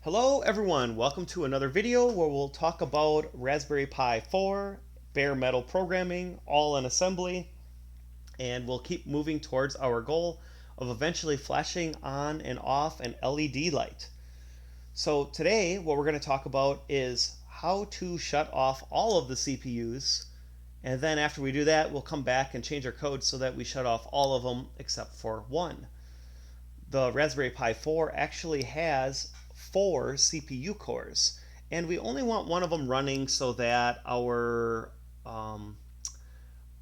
Hello everyone, welcome to another video where we'll talk about Raspberry Pi 4, bare metal programming, all in assembly, and we'll keep moving towards our goal of eventually flashing on and off an LED light. So today what we're going to talk about is how to shut off all of the CPUs, and then after we do that we'll come back and change our code so that we shut off all of them except for one. The Raspberry Pi 4 actually has 4 CPU cores, and we only want one of them running so that the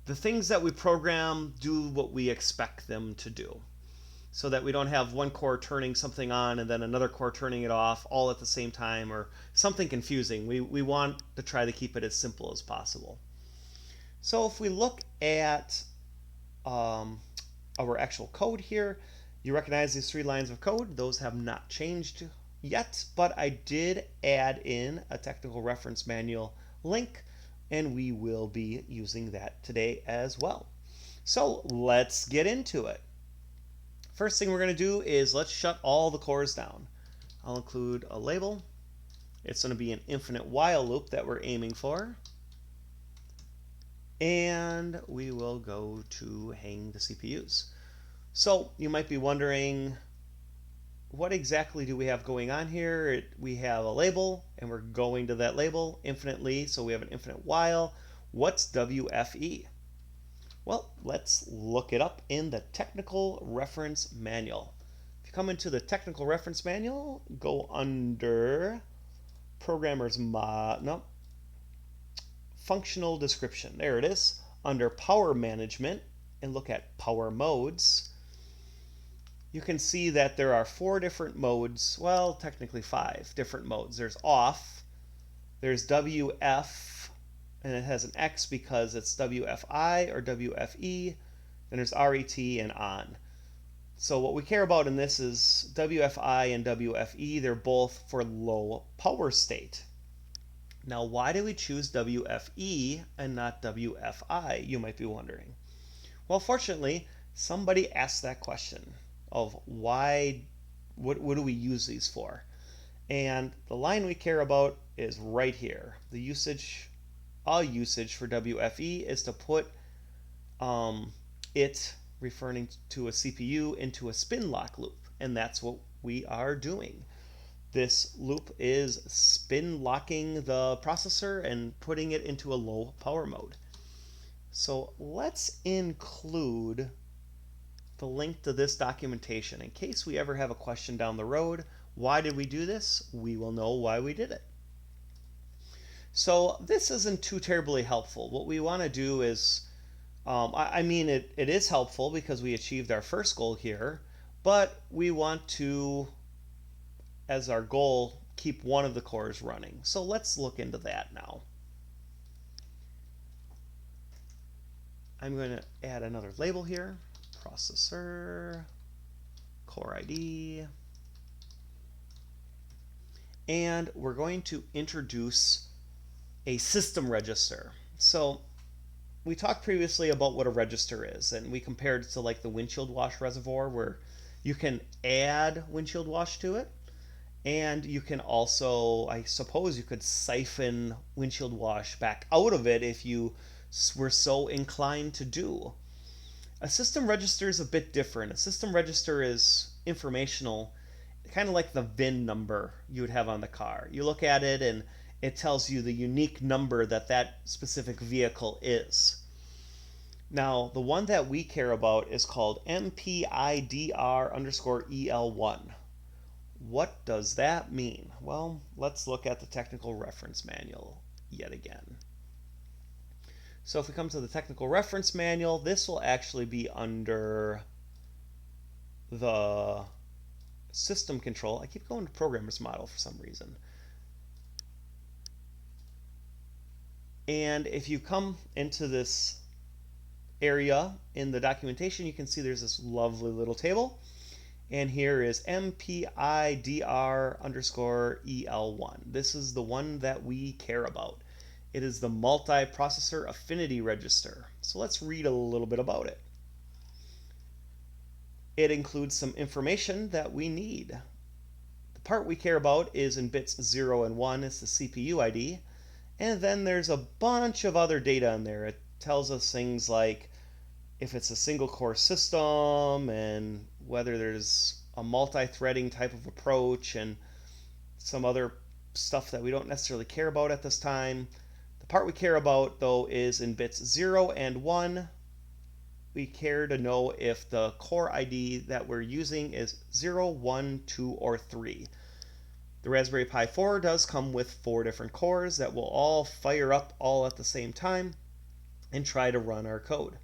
things that we program do what we expect them to do, so that we don't have one core turning something on and then another core turning it off all at the same time or something confusing. We want to try to keep it as simple as possible. So if we look at our actual code here, you recognize these 3 lines of code. Those have not changed yet, but I did add in a technical reference manual link, and we will be using that today as well. So let's get into it. First thing we're going to do is let's shut all the cores down. I'll include a label. It's going to be an infinite while loop that we're aiming for. And we will go to hang the CPUs. So you might be wondering, what exactly do we have going on here? We have a label and we're going to that label infinitely, so we have an infinite while. What's WFE? Well, let's look it up in the technical reference manual. If you come into the technical reference manual, go under functional description. There it is, under power management, and look at power modes. You can see that there are 4 different modes, well, technically 5 different modes. There's off, there's WF, and it has an X because it's WFI or WFE, then there's RET and on. So what we care about in this is WFI and WFE, they're both for low power state. Now why do we choose WFE and not WFI, you might be wondering. Well, fortunately, somebody asked that question of what do we use these for? And the line we care about is right here. The usage for WFE is to put it referring to a CPU into a spin lock loop, and that's what we are doing. This loop is spin locking the processor and putting it into a low power mode. So let's include the link to this documentation in case we ever have a question down the road. Why did we do this? We will know why we did it. So this isn't too terribly helpful. What we want to do is, it is helpful because we achieved our first goal here, but we want to, as our goal, keep one of the cores running. So let's look into that now. I'm going to add another label here. Processor, Core ID, and we're going to introduce a system register. So we talked previously about what a register is, and we compared it to like the windshield wash reservoir where you can add windshield wash to it, and you can also, I suppose you could siphon windshield wash back out of it if you were so inclined to do. A system register is a bit different. A system register is informational, kind of like the VIN number you would have on the car. You look at it and it tells you the unique number that specific vehicle is. Now, the one that we care about is called MPIDR_EL1. What does that mean? Well, let's look at the technical reference manual yet again. So if we come to the technical reference manual, this will actually be under the system control. I keep going to programmer's model for some reason. And if you come into this area in the documentation, you can see there's this lovely little table. And here is MPIDR_EL1. This is the one that we care about. It is the multi-processor affinity register. So let's read a little bit about it. It includes some information that we need. The part we care about is in bits 0 and 1, it's the CPU ID. And then there's a bunch of other data in there. It tells us things like if it's a single core system and whether there's a multi-threading type of approach and some other stuff that we don't necessarily care about at this time. The part we care about though is in bits 0 and 1. We care to know if the core ID that we're using is 0, 1, 2, or 3. The Raspberry Pi 4 does come with 4 different cores that will all fire up all at the same time and try to run our code.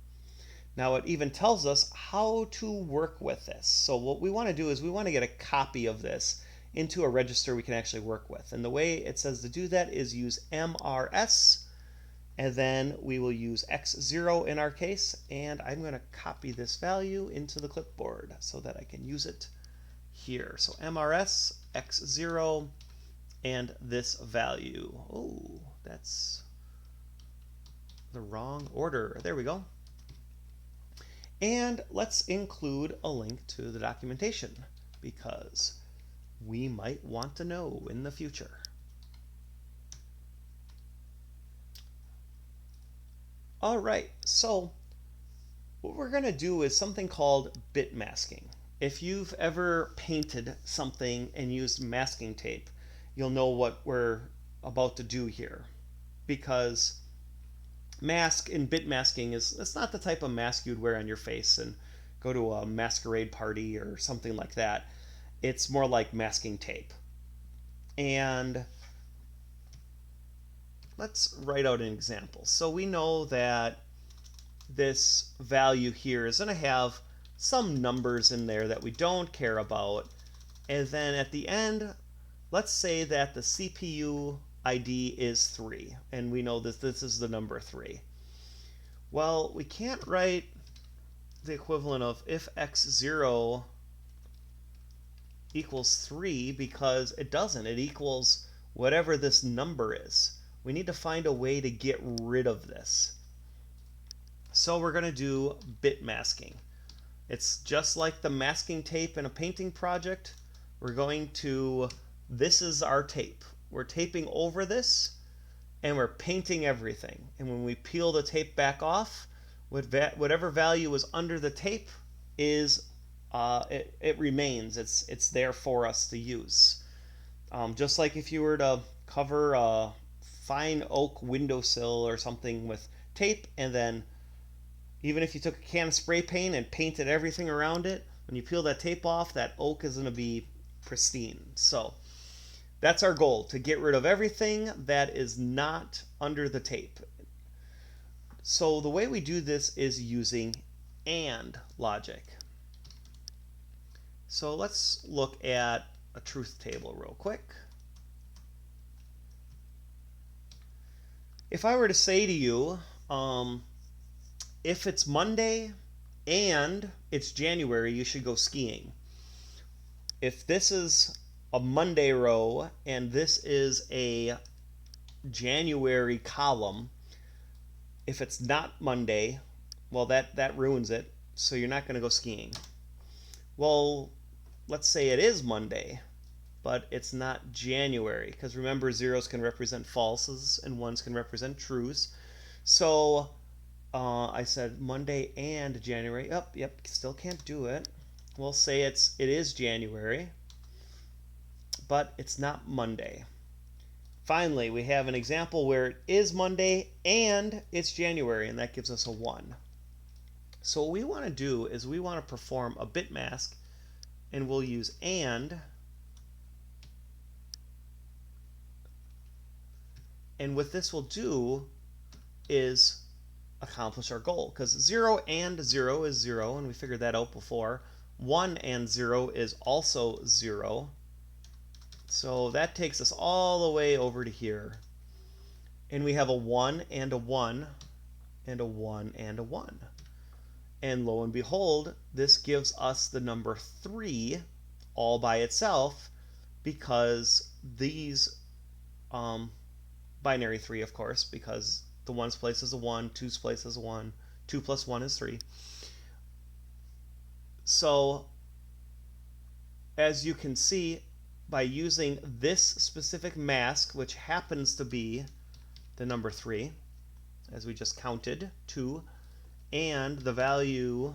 Now it even tells us how to work with this. So what we want to do is we want to get a copy of this into a register we can actually work with. And the way it says to do that is use MRS, and then we will use X0 in our case, and I'm going to copy this value into the clipboard so that I can use it here. So MRS, X0, and this value. Oh, that's the wrong order. There we go. And let's include a link to the documentation because we might want to know in the future. All right, so what we're going to do is something called bit masking. If you've ever painted something and used masking tape, you'll know what we're about to do here. Because mask in bit masking it's not the type of mask you'd wear on your face and go to a masquerade party or something like that. It's more like masking tape. And let's write out an example. So we know that this value here is going to have some numbers in there that we don't care about. And then at the end, let's say that the CPU ID is 3. And we know that this is the number 3. Well, we can't write the equivalent of if x0 equals 3 because it doesn't. It equals whatever this number is. We need to find a way to get rid of this. So we're going to do bit masking. It's just like the masking tape in a painting project. We're going to, this is our tape. We're taping over this and we're painting everything. And when we peel the tape back off, whatever value is under the tape is it remains. It's there for us to use. Just like if you were to cover a fine oak windowsill or something with tape, and then even if you took a can of spray paint and painted everything around it, when you peel that tape off, that oak is going to be pristine. So that's our goal, to get rid of everything that is not under the tape. So the way we do this is using AND logic. So let's look at a truth table real quick. If I were to say to you, if it's Monday and it's January, you should go skiing. If this is a Monday row and this is a January column, if it's not Monday, well, that ruins it, so you're not going to go skiing. Well, let's say it is Monday, but it's not January, because remember, zeros can represent falses and ones can represent trues. So I said Monday and January. Yep, still can't do it. We'll say it is January, but it's not Monday. Finally, we have an example where it is Monday and it's January, and that gives us a 1. So what we want to do is we want to perform a bit mask, and we'll use AND. And what this will do is accomplish our goal, because 0 and 0 is 0, and we figured that out before. 1 and 0 is also 0. So that takes us all the way over to here. And we have a 1 and a 1 and a 1 and a 1. And lo and behold, this gives us the number 3 all by itself, because these binary 3, of course, because the 1's place is a 1, 2's place is a 1, 2 plus 1 is 3. So as you can see, by using this specific mask, which happens to be the number 3, as we just counted, 2, and the value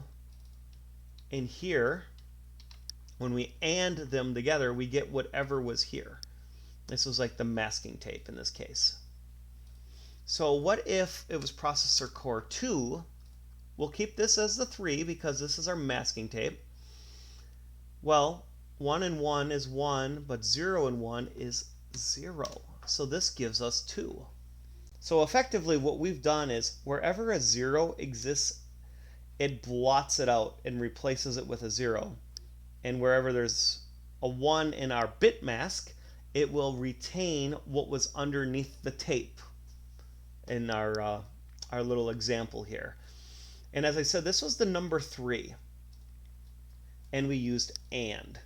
in here, when we AND them together, we get whatever was here. This was like the masking tape in this case. So what if it was processor core 2? We'll keep this as the 3 because this is our masking tape. Well, 1 and 1 is 1, but 0 and 1 is 0. So this gives us 2. So effectively what we've done is wherever a 0 exists, it blots it out and replaces it with a 0. And wherever there's a 1 in our bit mask, it will retain what was underneath the tape in our little example here. And as I said, this was the number 3. And we used AND.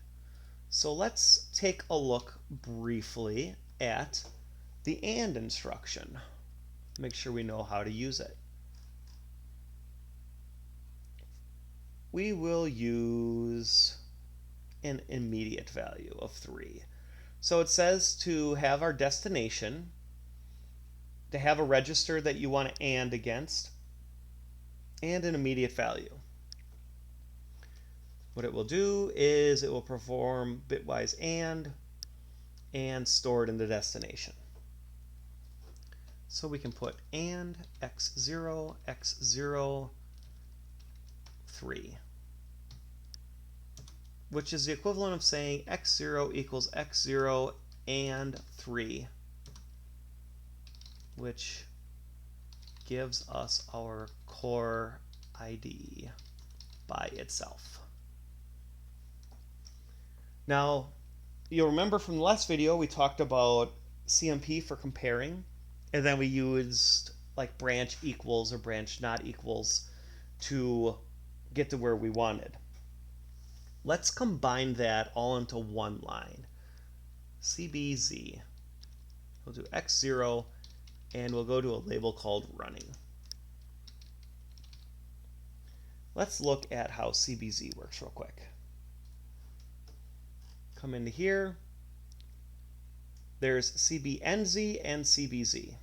So let's take a look briefly at the AND instruction. Make sure we know how to use it. We will use an immediate value of 3. So it says to have our destination, to have a register that you want to AND against, and an immediate value. What it will do is it will perform bitwise and store it in the destination. So we can put AND x0, x0, 3, which is the equivalent of saying x0 equals x0 and 3, which gives us our core ID by itself. Now, you'll remember from the last video we talked about CMP for comparing, and then we used like branch equals or branch not equals to get to where we wanted. Let's combine that all into one line. CBZ. We'll do x0 and we'll go to a label called running. Let's look at how CBZ works real quick. Come into here. There's CBNZ and CBZ.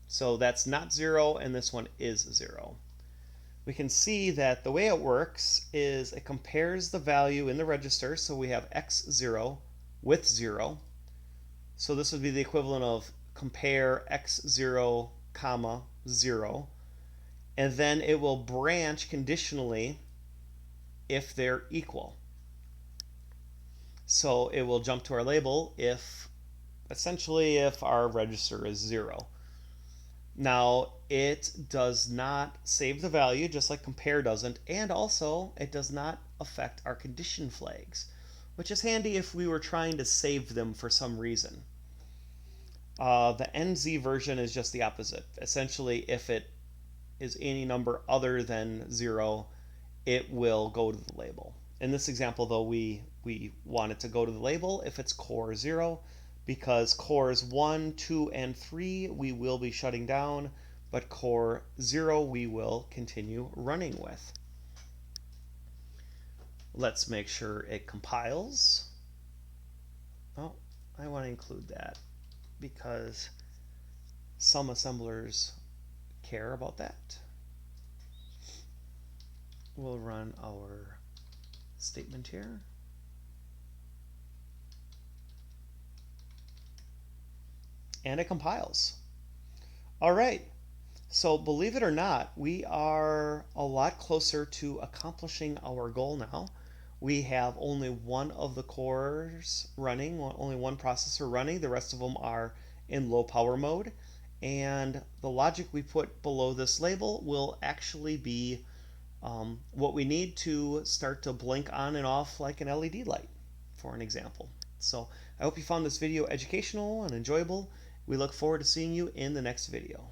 So that's not 0 and this one is 0. We can see that the way it works is it compares the value in the register. So we have x0 with 0. So this would be the equivalent of compare x0, comma, 0. And then it will branch conditionally if they're equal. So it will jump to our label if, essentially, if our register is 0. Now, it does not save the value, just like compare doesn't, and also it does not affect our condition flags, which is handy if we were trying to save them for some reason. The NZ version is just the opposite. Essentially, if it is any number other than 0, it will go to the label. In this example, though, we want it to go to the label if it's core 0, because cores 1, 2, and 3 we will be shutting down, but core 0 we will continue running with. Let's make sure it compiles. Oh, I want to include that because some assemblers care about that. We'll run our statement here. And it compiles. All right, so believe it or not, we are a lot closer to accomplishing our goal now. We have only one of the cores running, only one processor running. The rest of them are in low power mode. And the logic we put below this label will actually be what we need to start to blink on and off like an LED light, for an example. So I hope you found this video educational and enjoyable. We look forward to seeing you in the next video.